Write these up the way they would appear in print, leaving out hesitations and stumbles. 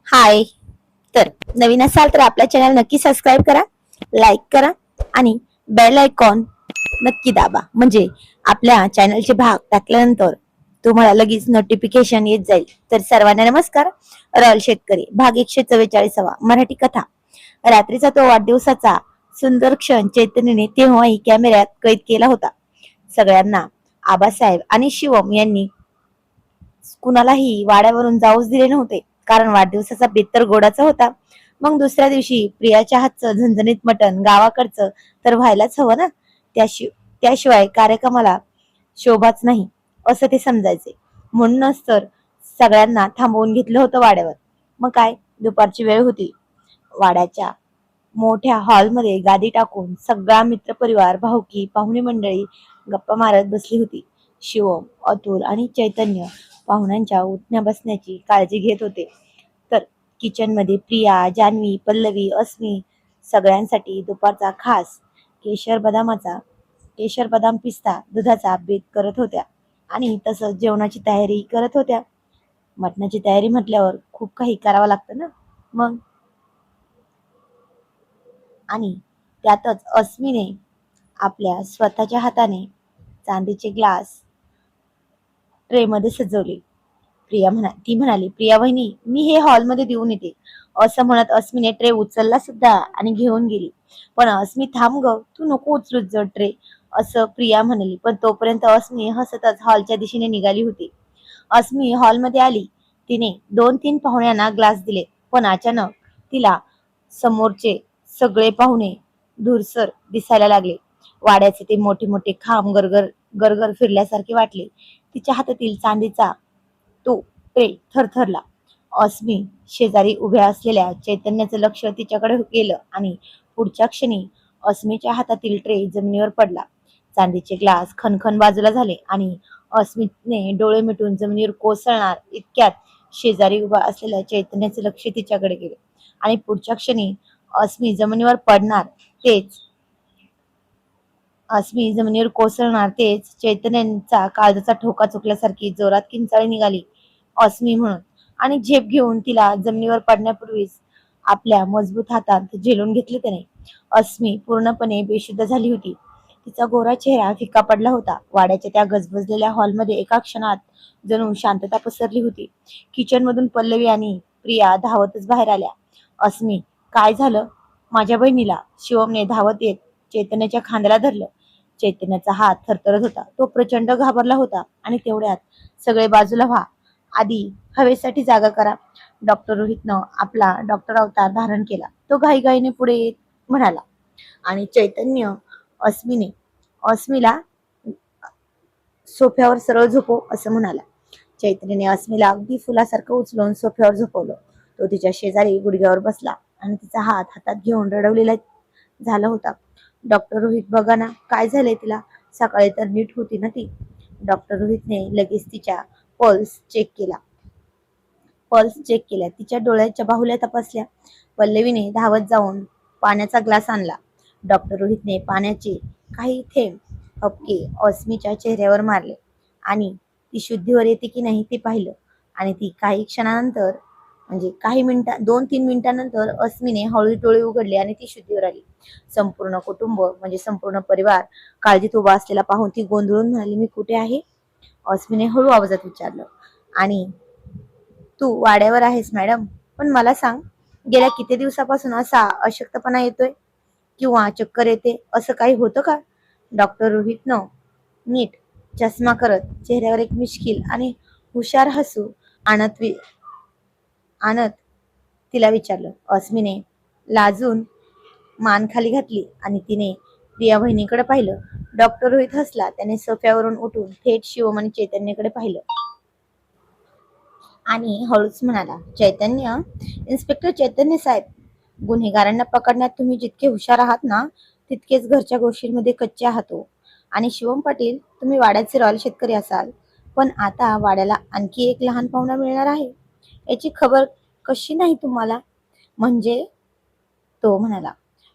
हाय. तर नवीन असाल तर आपल्या चॅनल नक्की सबस्क्राईब करा, लाईक करा आणि बेल आयकॉन नक्की दाबा, म्हणजे आपल्या चॅनलचे भाग टाकल्यानंतर तुम्हाला लगेच नोटिफिकेशन येत जाईल. तर सर्वांना नमस्कार. रॉयल शेतकरी भाग 144 मराठी कथा. रात्रीचा तो वाढदिवसाचा सुंदर क्षण चैतन्यने तेव्हाही कॅमेऱ्यात कैद केला होता. सगळ्यांना आबासाहेब आणि शिवम यांनी कुणालाही वाड्यावरून जाऊच दिले नव्हते, कारण वाढदिवसाचा बेत तर गोडाचा होता. मग दुसऱ्या दिवशी प्रियाच्या हातचं झणझणीत मटण गावाकडचं तर व्हायलाच हवं ना. त्याशिवाय कार्यक्रमाला शोभाच नाही असं ते समजायचे. म्हणूनच तर सगळ्यांना थांबवून घेतलं होतं वाड्यावर. मग काय, दुपारची वेळ होती. वाड्याच्या मोठ्या हॉलमध्ये गादी टाकून सगळा मित्रपरिवार, भाऊकी, पाहुणे मंडळी गप्पा मारत बसली होती. शिवम, अतुल आणि चैतन्य पाहुण्यांच्या उठण्या बसण्याची काळजी घेत होते. तर किचन मध्ये प्रिया, जान्हवी, पल्लवी, अस्मी सगळ्यांसाठी दुपारचा खास केशर बदाम पिस्ता दुधाचा बेत करत होत्या आणि तसंच जेवणाची तयारी करत होत्या. मटणाची तयारी म्हटल्यावर खूप काही करावं लागतं ना. मग आणि त्यातच अस्मीने आपल्या स्वतःच्या हाताने चांदीचे ग्लास ट्रे मध्ये सजवले. ती म्हणाली, प्रिया वहिनी, मी हे हॉलमध्ये देऊन येते. असं म्हणत अस्मीने ट्रे उचलला सुद्धा आणि घेऊन गेली. पण अस्मी, थांब ग, तू नको उचलूच जड ट्रे, असं प्रिया म्हणाली. पण तोपर्यंत अस्मी हसतच हॉलच्या दिशेने निघाली होती. अस्मी हॉलमध्ये आली. तिने 2-3 पाहुण्यांना ग्लास दिले, पण अचानक तिला समोरचे सगळे पाहुणे धूरसर दिसायला लागले. वाड्याचे ते मोठे मोठे खांब गरगर गरगर फिरल्यासारखे वाटले. तिच्या हातातील चांदीचा तो ट्रे थरथरला. अस्मी शेजारी उभ्या असलेल्या चैतन्याचं लक्ष तिच्याकडे गेलं आणि पुढच्या क्षणी अस्मीच्या हातातील ट्रे जमिनीवर पडला. चांदीचे ग्लास खनखन बाजूला झाले आणि अस्मीने डोळे मिटून जमिनीवर कोसळणार इतक्यात शेजारी उभा असलेल्या चैतन्याचे लक्ष तिच्याकडे गेले आणि पुढच्या क्षणी अस्मी जमिनीवर पडणार तेच अस्मी जमिनीवर कोसळणार तेच चैतन्यांचा काळजाचा ठोका चुकल्यासारखी जोरात किंचाळी निघाली, अस्मी म्हणून, आणि झेप घेऊन तिला जमिनीवर पडण्यापूर्वीच आपल्या मजबूत हातात झेलून घेतले त्याने. अस्मी पूर्णपणे बेशुद्ध झाली होती. तिचा गोरा चेहरा फिका पडला होता. वाड्याच्या त्या गजबजलेल्या हॉलमध्ये एका क्षणात जणू शांतता पसरली होती. किचन मधून पल्लवी आणि प्रिया धावतच बाहेर आल्या. अस्मी, काय झालं माझ्या बहिणीला? शिवमने धावत येत चैतन्याच्या खांद्याला धरलं. चैतन्याचा हात थरथरत होता. तो प्रचंड घाबरला होता. आणि तेवढ्यात, सगळे बाजूला व्हा, आधी हवेसाठी जागा करा. डॉक्टर रोहितनं आपला डॉक्टर अवतार धारण केला. तो घाईघाईने पुढे येत म्हणाला. आणि चैतन्य अस्मीला सोफ्यावर सरळ झोपव असं म्हणाला. चैतन्याने अस्मीला अगदी फुलासारखं उचलून सोफ्यावर झोपवलं. तो तिच्या शेजारी गुडघ्यावर बसला आणि तिचा हात हातात घेऊन रडवलेला झाला होता. डॉक्टर रोहित, बघा ना, काय झालंय तिला? सकाळी तर नीट होती ना ती. डॉक्टर रोहितने लगेच तिच्या पल्स चेक केल्या, तिच्या डोळ्याच्या बाहुल्या तपासल्या. पल्लवीने धावत जाऊन पाण्याचा ग्लास आणला. डॉक्टर रोहितने पाण्याचे काही थेंब हबके अस्मीच्या चेहऱ्यावर मारले आणि ती शुद्धीवर येते की नाही ते पाहिलं. आणि ती काही क्षणानंतर, म्हणजे 2-3 मिनिटांनंतर अस्मीने हळू डोळे उघडले आणि ती शुद्धीवर आली. संपूर्ण कुटुंब, म्हणजे संपूर्ण परिवार काळजीत उभा असलेला पाहून ती गोंधळून म्हणाली, मी कुठे आहे? अस्मीने हळू आवाजात विचारलं. आणि तू वाड्यावर आहेस मॅडम. पण मला सांग, गेल्या किती दिवसापासून असा अशक्तपणा येतोय किंवा चक्कर येते, असं काही होतं का? डॉक्टर रोहितनं नीट चष्मा करत चेहऱ्यावर एक मिश्किल आणि हुशार हसू आणत तिला विचारलं. अस्मीने लाजून मान खाली घातली आणि तिने प्रिया बहिणीकडे पाहिलं. डॉक्टर रोहित हसला. त्याने सोफ्यावरून उठून थेट शिवम आणि चैतन्यकडे पाहिलं आणि हळूच म्हणाला, चैतन्य, इन्स्पेक्टर चैतन्य साहेब, गुन्हेगारांना पकडण्यात तुम्ही जितके हुशार आहात ना, तितकेच घरच्या गोष्टींमध्ये कच्चे आहात हो. आणि शिवम पाटील, तुम्ही वाड्याचे रॉयल शेतकरी असाल, पण आता वाड्याला आणखी एक लहान पाहुणा मिळणार आहे, याची खबर कशी नाही तुम्हाला? म्हणजे, तो म्हणाला.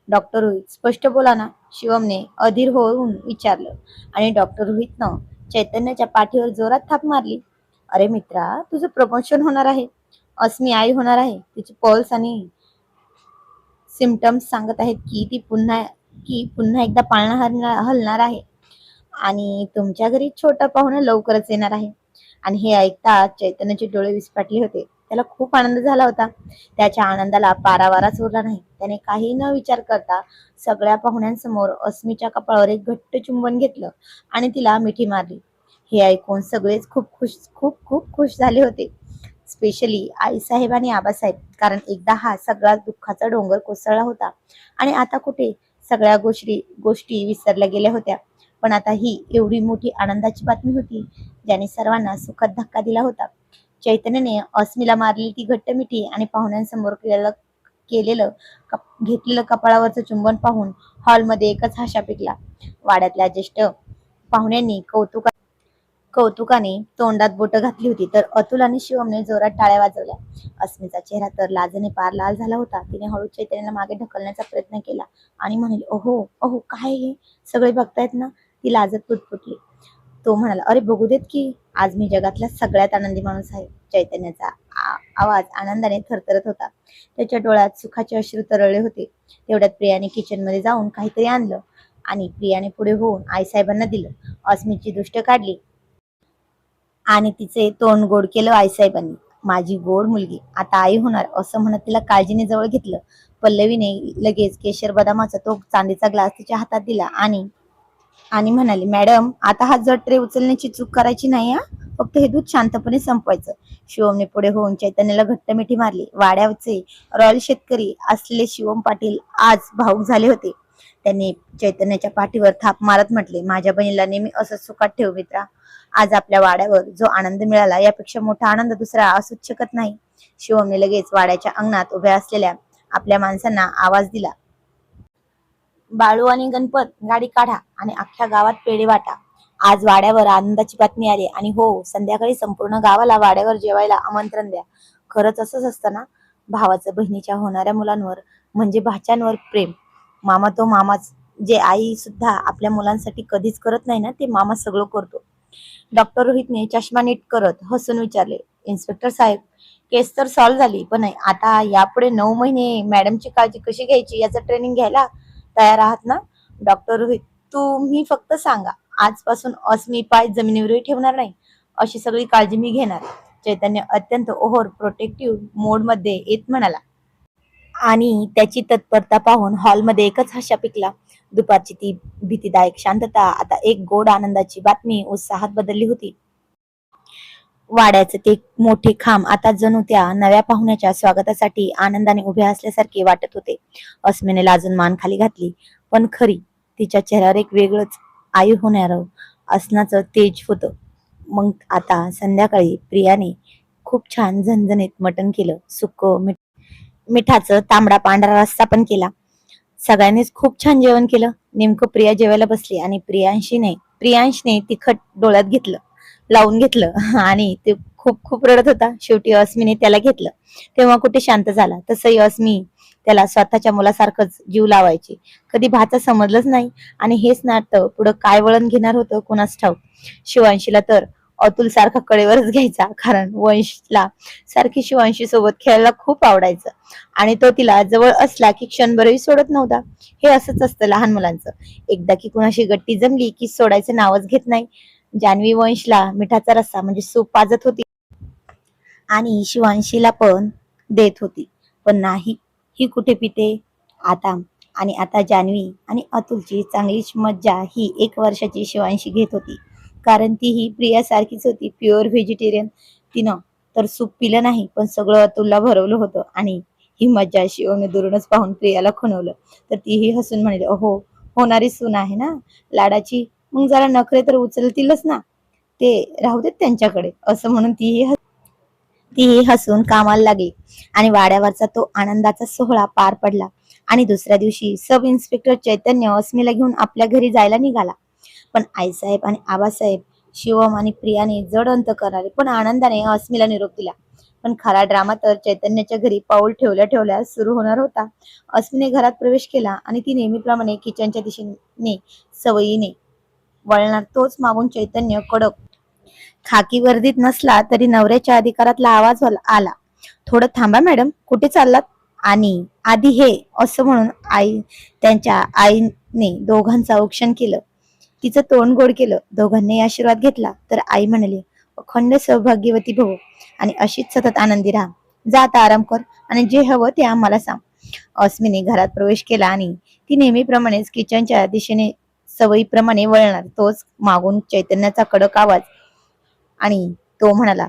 डॉक्टर रोहित, स्पष्ट बोला ना, शिवमने अधीर होऊन विचारलं. आणि डॉक्टर रोहितनं चैतन्याच्या पाठीवर जोरात थाप मारली. अरे मित्रा, तुझं प्रमोशन होणार आहे. अस्मी आई होणार आहे. तिची पल्स आणि सिम्पटम्स सांगत आहेत की पुन्हा एकदा पाळणा हलणार आहे आणि तुमच्या घरी छोटा पाहुणा लवकरच येणार आहे. आणि हे ऐकता चैतन्याचे डोळे विस्फाटले होते. त्याला खूप आनंद झाला होता. त्याच्या आनंदाला पारावारच उरला नाही. त्याने काही न विचार करता सगळ्या पाहुण्यांसमोर अस्मीच्या कपाळावर एक घट्ट चुंबन घेतलं आणि तिला मिठी मारली. हे ऐकून सगळेच खूप खूप खुश झाले होते. स्पेशली आईसाहेब आणि आबासाहेब, कारण एकदा हा सगळा दुःखाचा डोंगर कोसळला होता आणि आता कुठे सगळ्या गोष्टी विसरल्या गेल्या होत्या. पण आता ही एवढी मोठी आनंदाची बातमी होती ज्याने सर्वांना सुखात धक्का दिला होता. चैतन्याने अस्मीला मारलेली ती घट्ट मिठी आणि पाहुण्यांसमोर केलेलं घेतलेलं कपाळावरचं चुंबन पाहून हॉलमध्ये एकच हाशा पिकला. वाड्यातल्या ज्येष्ठ पाहुण्यांनी कौतुकाने तोंडात बोटं घातली होती, तर अतुल आणि शिवमने जोरात टाळ्या वाजवल्या. अस्मिता चेहरा तर लाजेने पार लाल झाला होता. तिने हळू चैतन्याला मागे ढकलण्याचा प्रयत्न केला आणि म्हणाली, "ओहो ओहो, काय हे? सगळे बघतायत ना?" ती लाजत पुटपुटली. तो म्हणाला, "अरे बघू देत की, आज मी जगातला सगळ्यात आनंदी माणूस आहे." चैतन्याचा आवाज आनंदाने थरथरत होता. त्याच्या डोळ्यात सुखाचे अश्रू तरळले होते. तेवढ्यात प्रियाने किचनमध्ये जाऊन काहीतरी आणलं आणि प्रियाने पुढे होऊन आईसाहेबांना दिलं. अस्मीची दृष्ट काढली आणि तिचे तोंड गोड केलं आईसाहेबांनी. "माझी गोड मुलगी आता आई होणार," असं म्हणत तिला काळजीने जवळ घेतलं. पल्लवीने लगेच केशर बदामाचा तो चांदीचा ग्लास तिच्या हातात दिला आणि म्हणाली, "मॅडम, आता हा जड ट्रे उचलण्याची चूक करायची नाही हा. फक्त हे दूध शांतपणे संपवायचं." शिवमने पुढे होऊन चैतन्याला घट्ट मिठी मारली. वाड्याचे रॉयल शेतकरी असलेले शिवम पाटील आज भावुक झाले होते. त्यांनी चैतन्याच्या पाठीवर थाप मारत म्हटले, "माझ्या बहिणीला नेहमी असंच सुखात ठेव मित्रा. आज आपल्या वाड्यावर जो आनंद मिळाला यापेक्षा मोठा आनंद दुसरा असूच शकत नाही." शिवमने लगेच वाड्याच्या अंगणात उभ्या असलेल्या आपल्या माणसांना आवाज दिला, "बाळू आणि गणपत, गाडी काढा आणि अख्ख्या गावात पेढे वाटा. आज वाड्यावर आनंदाची बातमी आली आणि हो, संध्याकाळी संपूर्ण गावाला वाड्यावर जेवायला आमंत्रण द्या." खरंच असंच असतं ना, भावाचं बहिणीच्या होणाऱ्या मुलांवर म्हणजे भाच्यांवर प्रेम. मामा तो मामाच. जे आई सुद्धा आपल्या मुलांसाठी कधीच करत नाही ना, ते मामा सगळं करतो. डॉक्टर रोहितने चष्मा नीट करत हसून विचारले, "इन्स्पेक्टर साहेब, केस तर सॉल्व्ह झाली, पण आता यापुढे 9 महिने मॅडमची काळजी कशी घ्यायची याचं ट्रेनिंग घ्यायला तयार आहात ना?" "डॉक्टर रोहित, तुम्ही फक्त सांगा, आजपासून अस्मी पाय जमिनीवरही ठेवणार नाही. अशी सगळी काळजी मी घेणार." चैतन्य अत्यंत ओव्हर प्रोटेक्टिव्ह मोड मध्ये येत म्हणाला. आणि त्याची तत्परता पाहून हॉलमध्ये एकच हास्य पिकला. दुपारची ती भीतीदायक शांतता आता एक गोड आनंदाची बातमी उत्साहात बदलली होती. वाड्याचे ते मोठे खांब आता जणू त्या नव्या पाहुण्याच्या स्वागतासाठी आनंदाने उभे असल्यासारखे वाटत होते. अस्मीने लाजून मान खाली घातली, पण खरी तिच्या चेहऱ्यावर एक वेगळंच आई होणार असण्याचं तेज होतं. मग आता संध्याकाळी प्रियाने खूप छान झणझणीत मटण केलं. सुक्क मिठाचं तांबडा पांढरा रस्सा पण केला. सगळ्यांनीच खूप छान जेवण केलं. नेमकं प्रिया जेवायला बसली आणि प्रियांशने तिखट डोळ्यात लावून घेतलं आणि ते खूप खूप रडत होता. शेवटी अस्मीने त्याला घेतलं तेव्हा कुठे शांत झाला. तसंही अस्मी त्याला स्वतःच्या मुलासारखंच जीव लावायची. कधी भाचं समजलंच नाही आणि हेच नातं पुढं काय वळण घेणार होतं कुणास ठाऊक. शिवांशीला तर अतुल सारखा कडेवरच घ्यायचा, कारण वंशला सारखी शिवांशी सोबत खेळायला खूप आवडायचं आणि तो तिला जवळ असला की क्षणभरही सोडत नव्हता. हे असंच असतं लहान मुलांचं. एकदा की कुणाशी गट्टी जमली की सोडायचं नावच घेत नाही. जान्हवी वंशला मिठाचा रस्सा म्हणजे सूप पाजत होती आणि शिवांशीला पण देत होती. पण नाही, ही कुठे पिते आता. आणि आता जान्हवी आणि अतुलची चांगलीच मज्जा ही 1 वर्षाची शिवांशी घेत होती, कारण ती ही प्रियासारखीच होती, प्युअर व्हेजिटेरियन. तिनं तर सूप पिलं नाही, पण सगळं अतुलला भरवलं होतं. आणि ही मज्जा शिवने दुरूनच पाहून प्रियाला खुणवलं, तर तीही हसून म्हणाली, "अहो, होणारी सून आहे ना लाडाची, मग जरा नखरे तर उचलतीलच ना, ते राहू देत त्यांच्याकडे." असं म्हणून तीही हसून कामाला लागली आणि वाड्यावरचा तो आनंदाचा सोहळा पार पडला. आणि दुसऱ्या दिवशी सब इन्स्पेक्टर चैतन्य अस्मीला घेऊन आपल्या घरी जायला निघाला. पण आईसाहेब आणि आबासाहेब, शिवम आणि प्रियाने जड अंतकरणाने पण आनंदाने अस्मीला निरोप दिला. पण खरा ड्रामा तर चैतन्याच्या घरी पाऊल ठेवल्या ठेवल्या सुरू होणार होता. अस्मीने घरात प्रवेश केला आणि ती नेहमीप्रमाणे किचनच्या दिशेने सवयीने वळणार, तोच मागून चैतन्य कडक खाकी वर्दीत नसला तरी नवऱ्याच्या अधिकारातला आवाज आला. थोडं थांबा मॅडम, कुठे चाललात? आणि आधी हे असं म्हणून त्यांच्या आईने दोघांचं औक्षण केलं. तिचं तोंड गोड केलं. दोघांनी आशीर्वाद घेतला तर आई म्हणाली, अखंड सौभाग्यवती भव आणि अशीच सतत आनंदी राहा. जा आता आराम कर आणि जे हवं ते आम्हाला सांग. अस्मीने घरात प्रवेश केला आणि ती नेहमीप्रमाणेच किचनच्या दिशेने सवयीप्रमाणे वळणार. तोच मागून चैतन्याचा कडक आवाज आणि तो म्हणाला,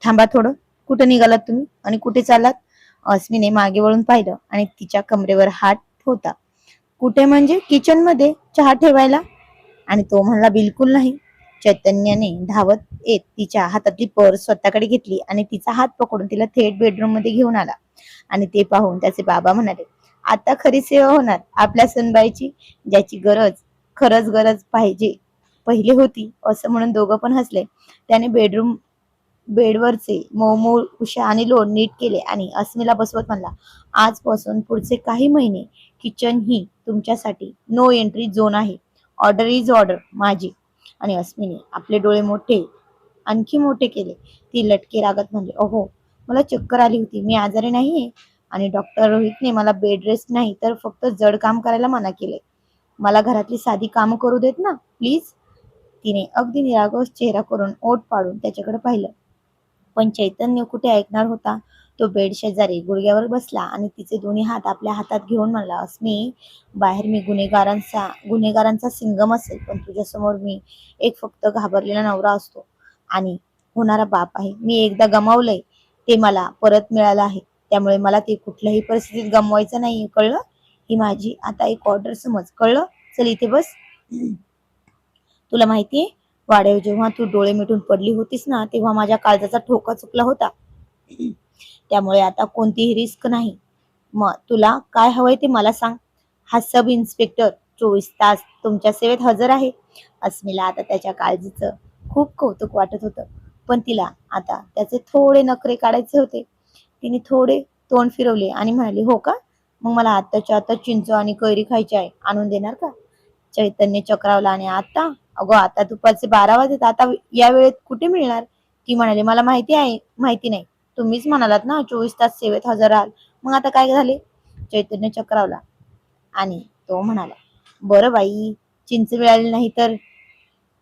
थांबा थोडं, कुठं निघालात तुम्ही आणि कुठे चाललात? अस्मीने मागे वळून पाहिलं आणि तिच्या कमरेवर हात होता. कुठे म्हणजे? किचन मध्ये चहा ठेवायला. आणि तो म्हणला, बिलकुल नाही. चैतन्याने धावत येत तिच्या हातातली पर्स स्वतःकडे घेतली आणि तिचा हात पकडून तिला थेट बेडरूम मध्ये घेऊन आला. आणि ते पाहून त्याचे बाबा म्हणाले, आता खरी सेवा होणार आपल्या सुनबाईची, ज्याची खरंच गरज पहिले होती. असं म्हणून दोघं पण हसले. त्याने बेडवरचे मऊ उषा आणि लोण नीट केले आणि अस्मीला बसवत म्हणला, आजपासून पुढचे काही महिने किचन ही तुमच्यासाठी नो एंट्री झोन आहे. ऑर्डर इज ऑर्डर माझी. आणि अस्मीने आपले डोळे आणखी मोठे केले. ती लटके रागत म्हणली, अहो मला चक्कर आली होती, मी आजारी नाहीये. आणि डॉक्टर रोहितने मला बेड रेस्ट नाही तर फक्त जड काम करायला मना केले. मला घरातली साधी कामं करू देत ना प्लीज. तिने अगदी निरागस चेहरा करून ओठ पाडून त्याच्याकडे पाहिलं. पण चैतन्य कुठे ऐकणार होता. तो बेड शेजारी गुडघ्यावर बसला आणि तिचे दोन्ही हात आपल्या हातात घेऊन म्हणला, अस्मी, बाहेर मी गुन्हेगारांचा सिंगम असेल, पण तुझ्यासमोर मी एक फक्त घाबरलेला नवरा असतो आणि होणारा बाप आहे. मी एकदा गमावलंय, ते मला परत मिळालं आहे. त्यामुळे मला ते कुठल्याही परिस्थितीत गमवायचं नाही, कळलं? ही माझी आता एक ऑर्डर समज, कळलं? चल इथे बस. तुला माहितीये, वाड्यावर जेव्हा तू डोळे मिटून पडली होतीस ना, तेव्हा माझ्या काळजाचा ठोका चुकला होता. त्यामुळे आता कोणतीही रिस्क नाही. मग तुला काय हवंय ते मला सांग. हा सब इन्स्पेक्टर 24 तास तुमच्या सेवेत हजर आहे. अस्मीला आता त्याच्या काळजीचं खूप कौतुक वाटत होतं, पण तिला आता त्याचे थोडे नखरे काढायचे होते. तिने थोडे तोंड फिरवले आणि म्हणाली, हो का? मग मला आत्ताच्या आता चिंच आणि कैरी खायची आहे, आणून देणार का? चैतन्य चक्रावला आणि आता, अगो आता दुपारचे 12 वाजत, आता या वेळेत कुठे मिळणार? ती म्हणाली, मला माहिती नाही. तुम्हीच म्हणालात ना 24 तास सेवेत हजर राहाल, मग आता काय झाले? चैतन्य चक्रावला आणि तो म्हणाला, बरं बाई, चिंच मिळाली नाही तर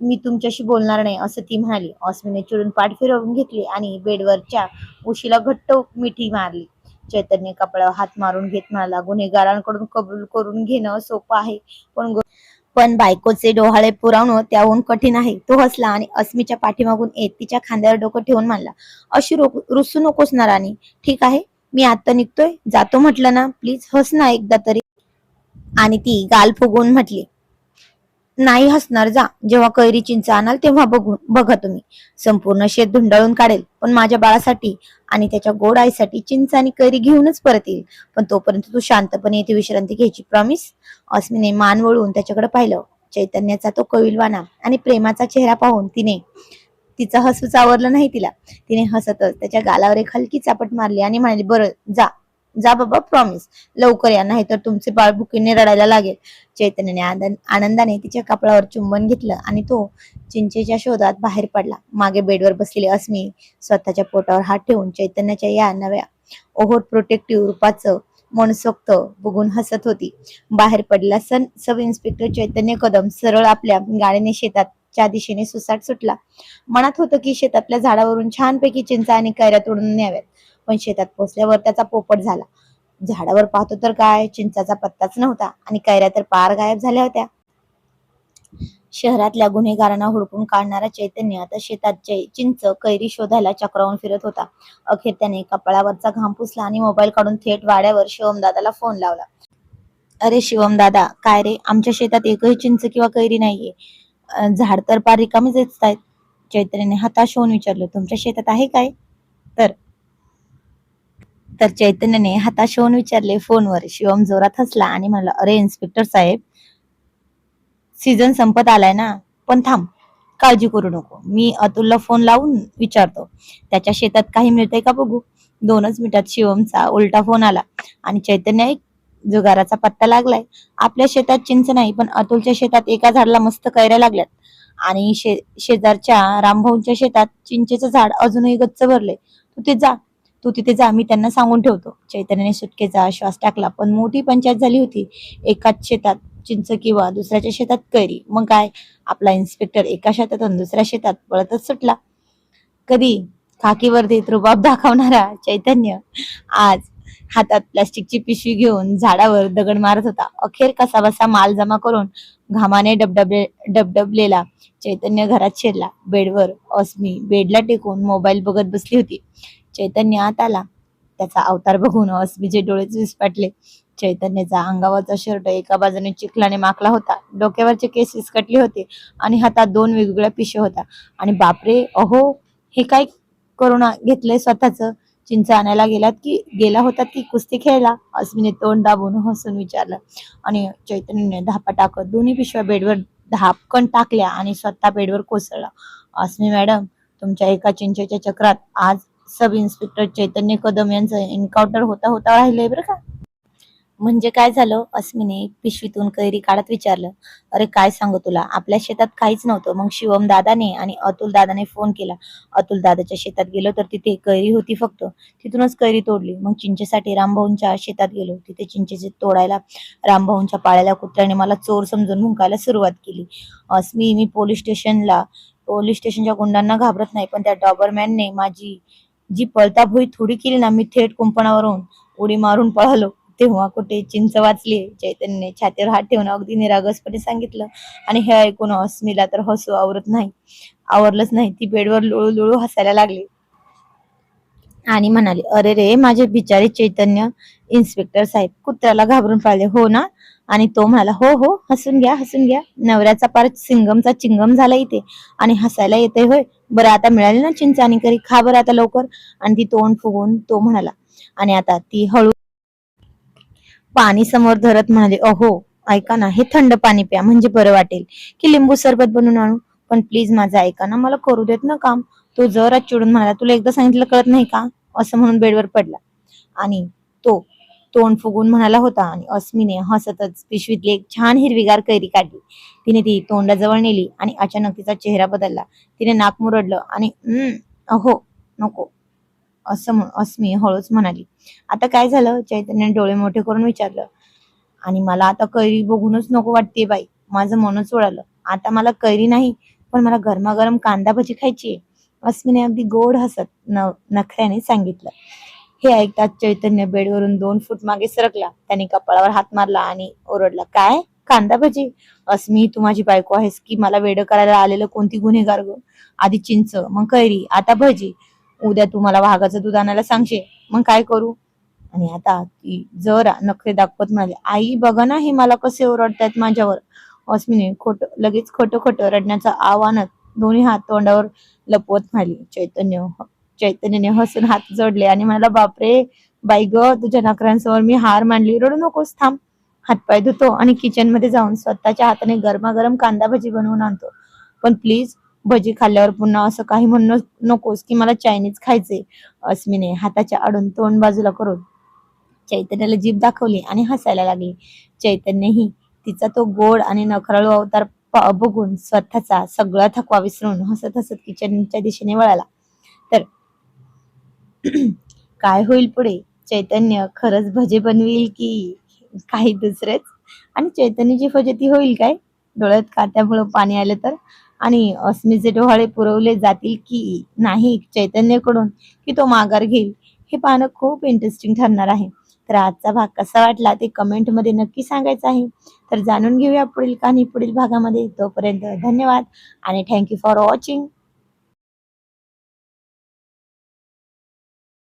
मी तुमच्याशी बोलणार नाही, असं ती म्हणाली. अस्मीने चिडून पाठ फिरवून घेतली आणि बेडवरच्या उशीला घट्ट मिठी मारली. चैतन्य कपड्यावर हात मारून घेत म्हणाला, गुन्हेगारांकडून कबूल करून घेणं सोपं आहे, पण बायकोचे डोहाळे पुरवणं त्याहून कठीण आहे. तो हसला आणि अस्मीच्या पाठीमागून येत तिच्या खांद्यावर डोकं ठेवून म्हणला, अशी रुसू नकोस ना राणी. ठीक आहे, मी आता निघतोय, जातो म्हटलं ना, प्लीज हस ना एकदा तरी. आणि ती गाल फुगवून म्हटली, नाही हसणार, जा. जेव्हा कैरी चिंच आणाल तेव्हा बघा तुम्ही. संपूर्ण शेत धुंडाळून काढेल, पण माझ्या बाळासाठी आणि त्याच्या गोड आईसाठी चिंच आणि कैरी घेऊनच परत येईल. पण तोपर्यंत तू शांतपणे इथे विश्रांती घ्यायची, प्रॉमिस? अस्मीने मान वळून त्याच्याकडे पाहिलं. चैतन्याचा तो कविलवाना आणि प्रेमाचा चेहरा पाहून तिचं हसूच आवरलं नाही तिला. तिने हसतच त्याच्या गालावर एक हलकी चापट मारली आणि म्हणाली, बरं जा, जा बाबा, प्रॉमिस लवकर या, नाही तर तुमचे बाळ भुकीने रडायला लागेल. चैतन्याने आनंदाने तिच्या कपडावर चुंबन घेतलं आणि तो चिंचेच्या शोधात बाहेर पडला. मागे बेडवर बसलेली अस्मी स्वतःच्या पोटावर हात ठेवून चैतन्याच्या या नव्या ओव्हर प्रोटेक्टिव्ह रूपाचं मनसोक्त बघून हसत होती. बाहेर पडला सब इन्स्पेक्टर चैतन्य कदम सरळ आपल्या गाडीने शेताच्या दिशेने सुसाट सुटला. मनात होतं की शेतातल्या झाडावरून छानपैकी चिंचा आणि कैऱ्या तोडून न्याव्यात, पण शेतात पोहोचल्यावर त्याचा पोपट झाला. झाडावर पाहतो तर काय, चिंचाचा पत्ताच नव्हता आणि कैऱ्या तर पार गायब झाल्या होत्या. शहरातल्या गुन्हेगारांना हुडकून काढणारा चैतन्य आता शेतात चिंच कैरी शोधायला चक्रावून फिरत होता. अखेर त्याने कपाळावरचा घाम पुसला आणि मोबाईल काढून थेट वाड्यावर शिवमदादाला फोन लावला. अरे शिवमदादा, काय रे, आमच्या शेतात एकही चिंच किंवा कैरी नाहीये. झाड तर पार रिकामीच दिसत आहेत. चैतन्याने हताश होऊन विचारलं, तुमच्या शेतात आहे काय? तर चैतन्याने हताश होऊन विचारले फोनवर. शिवम जोरात हसला आणि म्हणला, अरे इन्स्पेक्टर साहेब, सीझन संपत आलाय ना, पण थांब, काळजी करू नको, मी अतुलला फोन लावून विचारतो, त्याच्या शेतात काही मिळतंय का बघू. 2च मिनिटात शिवमचा उलटा फोन आला आणि चैतन्य जुगाराचा पत्ता लागलाय. आपल्या शेतात चिंच नाही, पण अतुलच्या शेतात एका झाडाला मस्त कैऱ्या लागल्यात आणि शेजारच्या रामभाऊंच्या शेतात चिंचेचं झाड अजूनही गच्च भरले. तू ते जा, तू तिथे जा, मी त्यांना सांगून ठेवतो. चैतन्याने सुटकेचा श्वास टाकला. पण मोठी पंचायत झाली होती. एकाच शेतात चिंच किंवा दुसऱ्याच्या शेतात कैरी. मग काय, आपला इन्स्पेक्टर एका शेतातून दुसऱ्या शेतात पळतच सुटला. कधी खाकी वर्दीत रुबाब दाखवणारा चैतन्य आज हातात प्लास्टिकची पिशवी घेऊन झाडावर दगड मारत होता. अखेर कसाबसा माल जमा करून घामाने डबडबलेला चैतन्य घरात शिरला. बेडवर अस्मी बेडला टेकून मोबाईल बघत बसली होती. चैतन्य आत आला. त्याचा अवतार बघून अस्मीचे डोळेच विस्फाटले. चैतन्याचा अंगावरचा शर्ट एका बाजूने चिखलाने माखला होता. डोक्यावरचे केस विस्कटले होते आणि हातात 2 वेगवेगळ्या पिशव्या होत्या. आणि बापरे, अहो, हे काय करुणा घेतलंय स्वतःच? चिंच आणायला गेला होता की कुस्ती खेळायला? अस्मीने तोंड दाबून हसून विचारलं. आणि चैतन्याने धापा टाकत दोन्ही पिशव्या बेडवर धापकन टाकल्या आणि स्वतः बेडवर कोसळला. अस्मी मॅडम, तुमच्या एका चिंचेच्या चक्रात आज सब इन्स्पेक्टर चैतन्य कदम यांचं एन्काउंटर होता होता राहिलंय बरं का. म्हणजे काय झालं? अस्मीने पिशवीतून कैरी काढत विचारलं. अरे काय सांगू तुला, आपल्या शेतात काहीच नव्हतं. मग शिवम दादाने आणि अतुल दादाने फोन केला. अतुल दादाच्या शेतात गेलो तर तिथे कैरी होती फक्त. तिथूनच कैरी तोडली. मग चिंचेसाठी रामभाऊंच्या शेतात गेलो. तिथे चिंचेचे तोडायला रामभाऊंच्या पाळलेल्या कुत्र्याने मला चोर समजून भुंकायला सुरुवात केली. अस्मी, मी पोलीस स्टेशनच्या गुंडांना घाबरत नाही, पण त्या डॉबरमॅनने माझी जी पळताभुई थोडी केली ना, मी थेट कुंपणावरून उडी मारून पळालो. तेव्हा कुठे चिंच वाचली. चैतन्यने छातीवर हात ठेवून अगदी निरागसपणे सांगितलं. आणि हे ऐकून अस्मीला तर हसू आवरलंच नाही. ती बेडवर लोळू लोळू हसायला लागली आणि म्हणाली, अरे रे माझे बिचारे चैतन्य, इन्स्पेक्टर साहेब कुत्र्याला घाबरून पाळले हो ना? आणि तो म्हणाला, हो हो, हसून घ्या हसून घ्या, नवऱ्याचा पार सिंगमचा चिंगम झाला इथे आणि हसायला येते होय. बरं, आता मिळाली ना चिंच आणि करी, खा बरं आता लवकर. आणि ती तोंड फुगवून तो म्हणाला. आणि आता ती हळू पाणी समोर धरत म्हणाले, अहो ऐका ना, हे थंड पाणी प्या, म्हणजे बरं वाटेल. की लिंबू सरबत बनवून आणू? पण प्लीज माझं ऐका ना, मला करू देत ना काम. तो जरा चिडून म्हणाला, तुला एकदा सांगितलं कळत नाही का? असं म्हणून बेडवर पडला. आणि तो तोंड फुगून म्हणाला होता. आणि अस्मीने हसतच पिशवीतली एक छान हिरवीगार कैरी काढली. तिने ती तोंडाजवळ नेली आणि अचानक तिचा चेहरा बदलला. तिने नाक मुरडलं आणि अहो नको, असं अस्मी हळूच म्हणाली. आता काय झालं? चैतन्याने डोळे मोठे करून विचारलं. आणि मला आता कैरी बघूनच नको वाटते बाई, माझं मनच वळालं. आता मला कैरी नाही, पण मला गरमागरम कांदा भजी खायची. अस्मीने अगदी गोड हसत नखऱ्याने सांगितलं. हे ऐकताच चैतन्य बेडवरून 2 फूट मागे सरकला. त्याने कपाळावर हात मारला आणि ओरडला, काय कांदा भजी? अस्मी, तू माझी बायको आहेस की मला वेडं करायला आलेलं कोणती गुन्हेगार ग? आधी चिंच, मग कैरी, आता भजी. उद्या तू मला वाघाचं दूध आणायला सांगशील, मग काय करू? आणि आता ती जरा नखरे दाखवत म्हणाली, आई बघा ना, हे मला कसे ओरडतायत माझ्यावर. अस्मीने लगेच खोटं खोटं रडण्याचं आव्हानात दोन्ही हात तोंडावर लपवत म्हणाली. चैतन्याने हसून हात जोडले आणि म्हणाला, बापरे बाई ग, तुझ्या नखऱ्यांसमोर मी हार मांडली. रडू नकोस, थांब. हातपाय धुतो आणि किचन मध्ये जाऊन स्वतःच्या हाताने गरमागरम कांदा भजी बनवून आणतो. पण प्लीज, भजी खाल्ल्यावर पुन्हा असं काही म्हणू नकोस की मला चायनीज खायचे. अस्मीने हाताच्या आडून तोंड बाजूला करून चैतन्याला जीभ दाखवली आणि हसायला लागली. चैतन्यही तिचा तो गोड आणि नखराळू अवतार बघून स्वतःचा सगळा थकवा विसरून हसत हसत किचनच्या दिशेने वळाला. तर काय होईल पुढे? चैतन्य खरंच भजे बनवेल की काही दुसरेच? आणि चैतन्याची फजिती होईल काय? डोळ्यात कात्यामुळे पाणी आलं तर? आणि अस्मीचे डोहाळे पुरवले जातील की नाही चैतन्यकडून, की तो माघार घेईल? हे पाहणं खूप इंटरेस्टिंग ठरणार आहे. तर आजचा भाग कसा वाटला ते कमेंट मध्ये नक्की सांगायचं आहे. तर जाणून घेऊया पुढील कहाणी पुढील भागामध्ये. तोपर्यंत धन्यवाद आणि थँक्यू फॉर वॉचिंग.